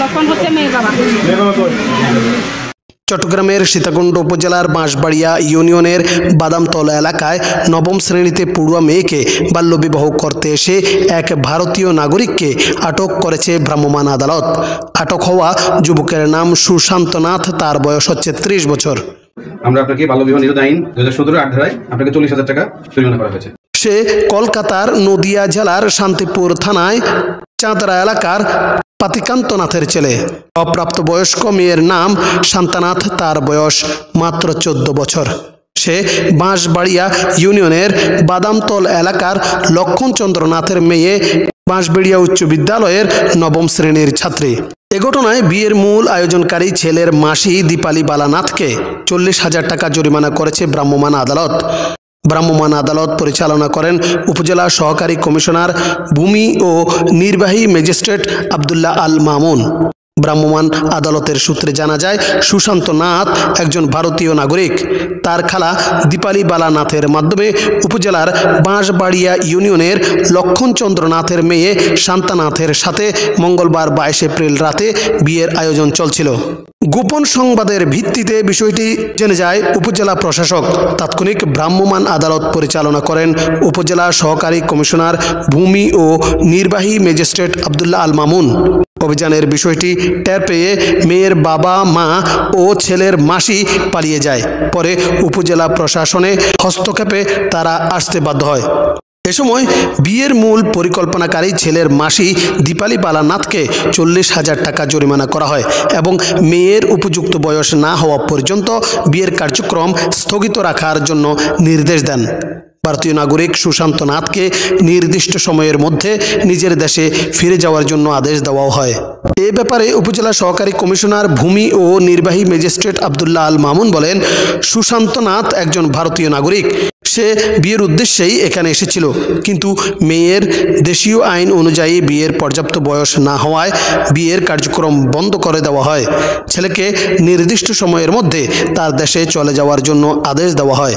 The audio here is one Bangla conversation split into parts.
লক্ষণ হচ্ছে মেয়ের বাবা। চট্টগ্রামের সীতাকুণ্ড উপজেলার বাঁশবাড়িয়া ইউনিয়নের বাদামতলা এলাকায় নবম শ্রেণীতে পড়ুয়া মেয়েকে বাল্যবিবাহ করতে এসে এক ভারতীয় নাগরিককে আটক করেছে ভ্রাম্যমাণ আদালত। আটক হওয়া যুবকের নাম সুশান্ত নাথ, তার বয়স হচ্ছে 30 বছর। আমরা আপনাকে বাল্যবিবাহ নিরোধ আইন 2017 8 ধারায় আপনাকে 40,000 টাকা জরিমানা করা হয়েছে। সে কলকাতার নদিয়া জেলার শান্তিপুর থানায় চাঁদরা এলাকার পাতিকান্ত নাথের ছেলে। অপ্রাপ্তবয়স্ক মেয়ের নাম শান্তানাথ, তার বয়স মাত্র 14 বছর। সে বাঁশবাড়িয়া ইউনিয়নের বাদামতল এলাকার লক্ষণচন্দ্র নাথের মেয়ে, বাঁশবাড়িয়া উচ্চ বিদ্যালয়ের নবম শ্রেণীর ছাত্রী। এ ঘটনায় বিয়ের মূল আয়োজনকারী ছেলের মাসি দীপালি বালানাথকে 40,000 টাকা জরিমানা করেছে ভ্রাম্যমাণ আদালত। ভ্রাম্যমাণ আদালত পরিচালনা করেন উপজেলা সহকারী কমিশনার ভূমি ও নির্বাহী ম্যাজিস্ট্রেট আব্দুল্লাহ আল মামুন। ভ্রাম্যমাণ আদালতের সূত্রে জানা যায়, সুশান্ত নাথ একজন ভারতীয় নাগরিক। তার খালা দীপালি বালানাথের মাধ্যমে উপজেলার বাঁশবাড়িয়া ইউনিয়নের লক্ষণচন্দ্র নাথের মেয়ে শান্তানাথের সাথে মঙ্গলবার 22 এপ্রিল রাতে বিয়ের আয়োজন চলছিল। গোপন সংবাদের ভিত্তিতে বিষয়টি জেনে যায় উপজেলা প্রশাসক। তাৎক্ষণিক ভ্রাম্যমাণ আদালত পরিচালনা করেন উপজেলা সহকারী কমিশনার ভূমি ও নির্বাহী ম্যাজিস্ট্রেট আব্দুল্লাহ আল মামুন। অভিযানের বিষয়টি টের পেয়ে মেয়ের বাবা মা ও ছেলের মাসি পালিয়ে যায়। পরে উপজেলা প্রশাসনে হস্তক্ষেপে তারা আসতে বাধ্য হয়। এ সময় বিয়ের মূল পরিকল্পনাকারী ছেলের মাসি দীপালি বালানাথকে 40,000 টাকা জরিমানা করা হয় এবং মেয়ের উপযুক্ত বয়স না হওয়া পর্যন্ত বিয়ের কার্যক্রম স্থগিত রাখার জন্য নির্দেশ দেন। ভারতীয় নাগরিক সুশান্ত নাথকে নির্দিষ্ট সময়ের মধ্যে নিজের দেশে ফিরে যাওয়ার জন্য আদেশ দেওয়াও হয়। এ ব্যাপারে উপজেলা সহকারী কমিশনার ভূমি ও নির্বাহী ম্যাজিস্ট্রেট আব্দুল্লাহ আল মামুন বলেন, সুশান্ত নাথ একজন ভারতীয় নাগরিক। সে বিয়ের উদ্দেশ্যেই এখানে এসেছিল, কিন্তু মেয়ের দেশীয় আইন অনুযায়ী বিয়ের পর্যাপ্ত বয়স না হওয়ায় বিয়ের কার্যক্রম বন্ধ করে দেওয়া হয়। ছেলেকে নির্দিষ্ট সময়ের মধ্যে তার দেশে চলে যাওয়ার জন্য আদেশ দেওয়া হয়।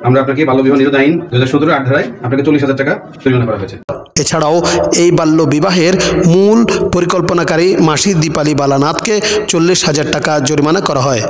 আমরা আপনাকে বাল্যবিবাহ নিরোধ আইন 2017 8 ধারায় আপনাকে 40,000 টাকা জরিমানা করা হয়েছে। এছাড়াও এই বাল্য বিবাহের মূল পরিকল্পনাকারী মাসি দীপালি বালানাথকে 40,000 টাকা জরিমানা করা হয়।